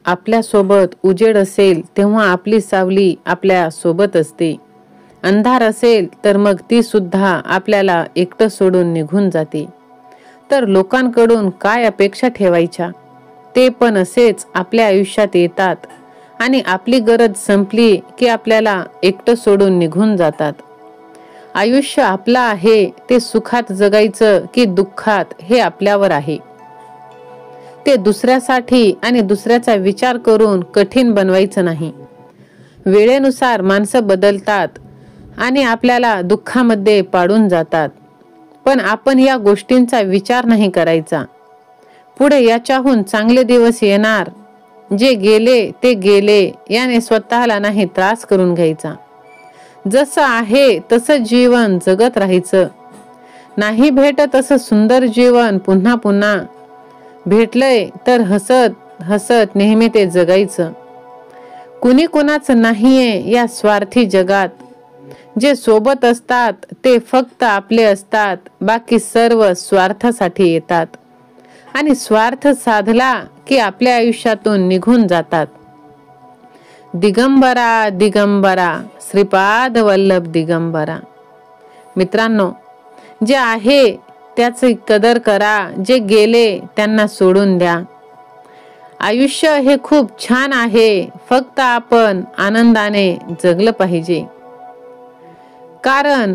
आपल्यासोबत उजेड असेल तेव्हा आपली सावली आपल्या सोबत असते. अंधार असेल तर मग ती सुद्धा आपल्याला एकटं सोडून निघून जाते. तर लोकांकडून काय अपेक्षा ठेवायच्या? ते पण असेच आपल्या आयुष्यात येतात आणि आपली गरज संपली की आपल्याला एकटं सोडून निघून जातात. आयुष्य आपलं आहे ते सुखात जगायचं की दुःखात हे आपल्यावर आहे. ते दुसऱ्यासाठी आणि दुसऱ्याचा विचार करून कठीण बनवायचं नाही. वेळेनुसार माणसं बदलतात आणि आपल्याला दुःखामध्ये पाडून जातात, पण आपण या गोष्टींचा विचार नाही करायचा. पुढे याच्याहून चांगले दिवस येणार. जे गेले ते गेले याने स्वतःला नाही त्रास करून घ्यायचा. जसं आहे तसं जीवन जगत राहायचं. नाही भेटत असं सुंदर जीवन पुन्हा पुन्हा. भेटलंय तर हसत हसत नेहमी ते जगायचं. कुणी कुणाचं नाहीये या स्वार्थी जगात. जे सोबत असतात ते फक्त आपले असतात, बाकी सर्व स्वार्थासाठी येतात आणि स्वार्थ साधला की आपल्या आयुष्यातून निघून जातात. दिगंबरा दिगंबरा श्रीपाद वल्लभ दिगंबरा. मित्रांनो, जे आहे त्याची कदर करा, जे गेले त्यांना सोडून द्या. आयुष्य हे खूप छान आहे, फक्त आपण आनंदाने जगलं पाहिजे. कारण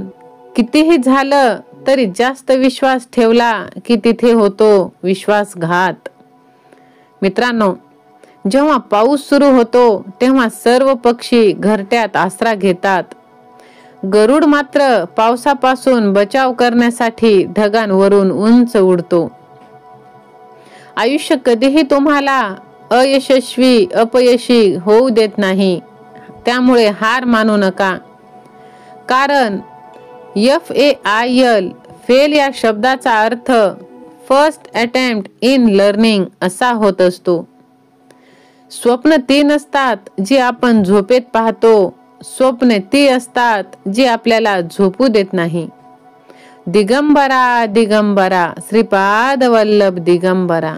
कितीही झालं तरी जास्त विश्वास ठेवला की तिथे होतो विश्वासघात. मित्रांनो, जेव्हा पाऊस सुरू होतो तेव्हा सर्व पक्षी घरट्यात आसरा घेतात. गरुड मात्र पावसापासून बचाव करण्यासाठी ढगांवरून उंच उडतो. आयुष्य कधीही तुम्हाला अपयशी होऊ देत नाही. त्यामुळे हार मानू नका. कारण FAIL फेल या शब्दाचा अर्थ फर्स्ट अटेम्प्ट इन लर्निंग असा होत असतो. स्वप्न ती नसतात जी आपण झोपेत पाहतो. स्वप्ने ती असतात जी आपल्याला झोपू देत नाही. दिगंबरा दिगंबरा श्रीपाद वल्लभ दिगंबरा.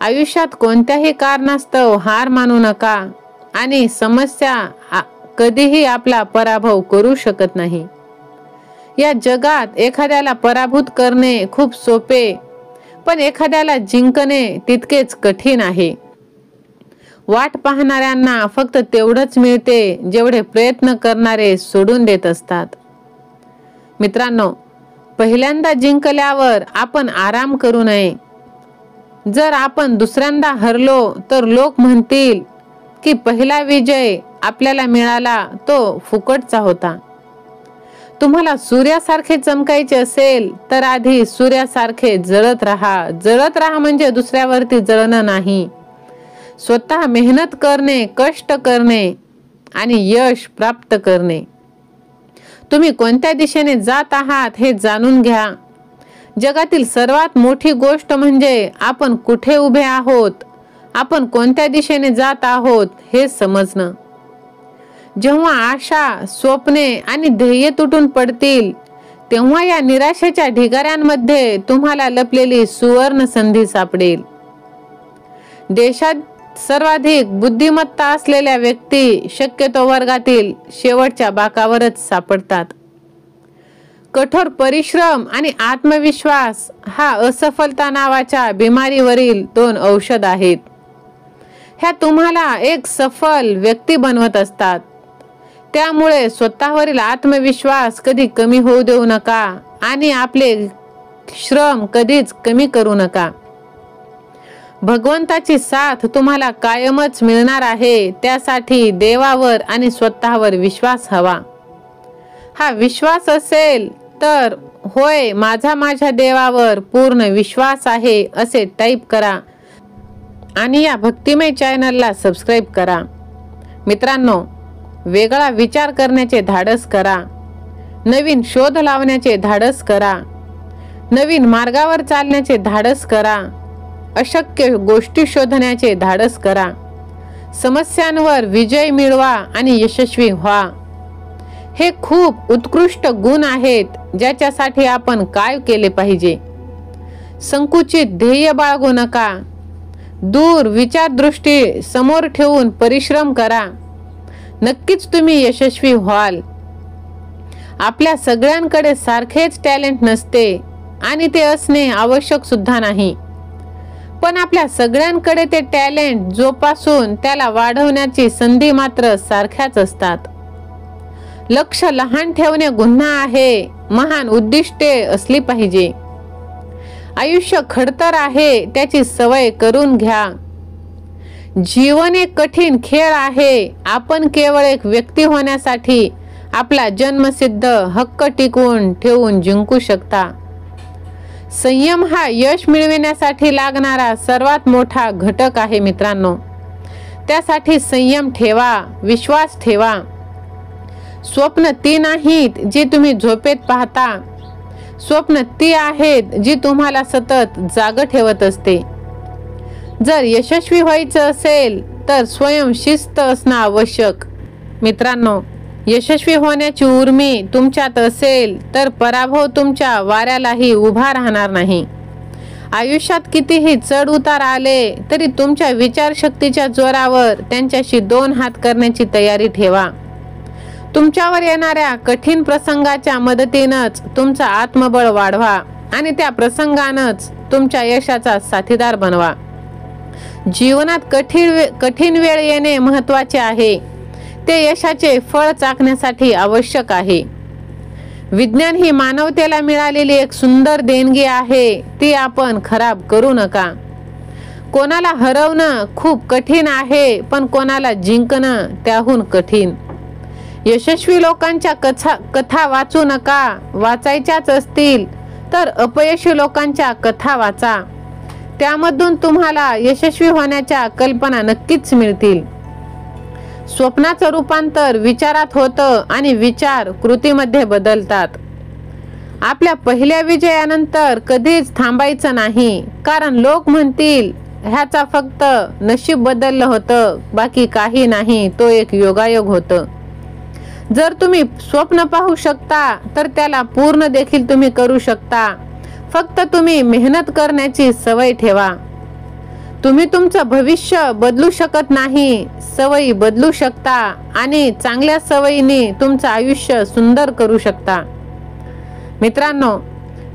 आयुष्यात कोणत्याही कारणास्तव हार मानू नका आणि समस्या कधीही आपला पराभव करू शकत नाही. या जगात एखाद्याला पराभूत करणे खूप सोपे, पण एखाद्याला जिंकणे तितकेच कठीण आहे. वाट पाहणाऱ्यांना फक्त तेवढंच मिळते जेवढे प्रयत्न करणारे सोडून देत असतात. मित्रांनो, पहिल्यांदा जिंकल्यावर आपण आराम करू नये. जर आपण दुसऱ्यांदा हरलो तर लोक म्हणतील की पहिला विजय आपल्याला मिळाला तो फुकटचा होता. तुम्हाला सूर्यासारखे चमकायचे असेल तर आधी सूर्यासारखे जळत राहा. जळत राहा म्हणजे दुसऱ्यावरती जळणं नाही. स्वतः मेहनत करणे, कष्ट करणे आणि यश प्राप्त करणे. तुम्ही कोणत्या दिशेने जात आहात हे जाणून घ्या. जगातील सर्वात मोठी गोष्ट म्हणजे आपण कुठे उभे आहोत, आपण कोणत्या दिशेने जात आहोत हे समजणं. जेव्हा आशा, स्वप्ने आणि ध्येय तुटून पडतील तेव्हा या निराशेच्या ढिगाऱ्यांमध्ये तुम्हाला लपलेली सुवर्ण संधी सापडेल. देशात सर्वाधिक बुद्धिमत्ता असलेल्या व्यक्ती शक्यतो वर्गातील शेवटच्या बाकावरच सापडतात. कठोर परिश्रम आणि आत्मविश्वास हा असफलता नावाच्या बिमारीवरील 2 औषध आहेत. ह्या तुम्हाला एक सफल व्यक्ती बनवत असतात. त्यामुळे स्वतःवरील आत्मविश्वास कधी कमी होऊ देऊ नका आणि आपले श्रम कधीच कमी करू नका. भगवंताची साथ तुम्हाला कायमच मिळणार आहे. त्यासाठी देवावर आणि स्वतःवर विश्वास हवा. हा विश्वास असेल तर होय, माझ्या देवावर पूर्ण विश्वास आहे असे टाईप करा आणि या भक्तिमय चॅनलला सबस्क्राईब करा. मित्रांनो, वेगळा विचार करण्याचे धाडस करा. नवीन शोध लावण्याचे धाडस करा. नवीन मार्गावर चालण्याचे धाडस करा. अशक्य गोष्टी शोधण्याचे धाडस करा. समस्यांवर विजय मिळवा आणि यशस्वी व्हा. हे खूप उत्कृष्ट गुण आहेत ज्याच्यासाठी आपण काय केले पाहिजे. संकुचित ध्येय बाळगू नका. दूर विचारदृष्टी समोर ठेवून परिश्रम करा. नक्कीच तुम्ही यशस्वी व्हाल. आपल्या सगळ्यांकडे सारखेच टॅलेंट नसते आणि ते असणे आवश्यक सुद्धा नाही. पण आपल्या सगळ्यांकडे ते टॅलेंट जोपासून त्याला वाढवण्याची संधी मात्र सारख्याच असतात. लक्ष लहान ठेवणे गुन्हा आहे. महान उद्दिष्टे असली पाहिजे. आयुष्य खडतर आहे, त्याची सवय करून घ्या. जीवन एक कठीण खेळ आहे. आपण केवळ एक व्यक्ती होण्यासाठी आपला जन्मसिद्ध हक्क टिकवून ठेवून जिंकू शकता. संयम हा यश मिळविण्यासाठी लागणारा सर्वात मोठा घटक आहे मित्रांनो. त्यासाठी संयम ठेवा, विश्वास ठेवा. स्वप्न ती नाहीत जी तुम्ही झोपेत पाहता. स्वप्न ती आहेत जी तुम्हाला सतत जाग ठेवत असते. जर यशस्वी व्हायचं असेल तर स्वयंशिस्त असणं आवश्यक. मित्रांनो, यशस्वी होण्याची उर्मी तुमच्यात असेल तर पराभव तुमच्या वाऱ्यालाही उभा राहणार नाही. आयुष्यात कितीही चढ उतार आले तरी तुमच्या विचारशक्तीच्या जोरावर त्यांच्याशी 2 हात करण्याची तयारी ठेवा. तुमच्यावर येणाऱ्या कठीण प्रसंगाच्या मदतीनंच तुमचं आत्मबळ वाढवा आणि त्या प्रसंगानंच तुमच्या यशाचा साथीदार बनवा. जीवनात कठीण वेळ येणे महत्त्वाचे आहे. ते यशाचे फळ चाखण्यासाठी आवश्यक आहे. विज्ञान ही मानवतेला मिळालेली एक सुंदर देणगी आहे. ती आपण खराब करू नका. कोणाला हरवणं खूप कठीण आहे, पण कोणाला जिंकणं त्याहून कठीण. यशस्वी लोकांच्या कथा वाचू नका. वाचायच्याच असतील तर अपयशी लोकांच्या कथा वाचा. त्यामधून तुम्हाला यशस्वी होण्याच्या कल्पना नक्कीच मिळतील. स्वप्नाचं रूपांतर विचारात होतं आणि विचार कृतीमध्ये बदलतात. आपल्या पहिल्या विजयानंतर कधीच थांबायचं नाही, कारण लोक म्हणतील ह्याचा फक्त नशीब बदललं होतं, बाकी काही नाही, तो एक योगायोग होतं. जर तुम्ही स्वप्न पाहू शकता तर त्याला पूर्ण देखील तुम्ही करू शकता. फक्त तुम्ही मेहनत करण्याची सवय ठेवा. तुम्ही तुमचं भविष्य बदलू शकत नाही, सवयी बदलू शकता आणि चांगल्या सवयीने तुमचं आयुष्य सुंदर करू शकता. मित्रांनो,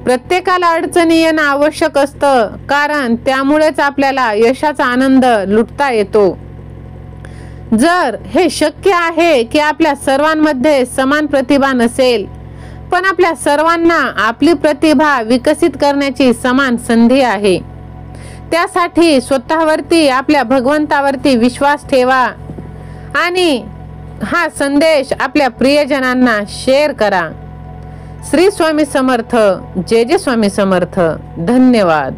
प्रत्येकाला अडचणी येणं आवश्यक असतं, कारण त्यामुळेच आपल्याला यशाचा आनंद लुटता येतो. जर हे शक्य आहे की आपल्या सर्वांमध्ये समान प्रतिभा नसेल, पण आपल्या सर्वांना आपली प्रतिभा विकसित करण्याची समान संधी आहे. त्यासाठी स्वतःवरती, आपल्या भगवंतावरती विश्वास ठेवा आणि हा संदेश आपल्या प्रियजनांना शेअर करा. श्री स्वामी समर्थ. जय जय स्वामी समर्थ. धन्यवाद.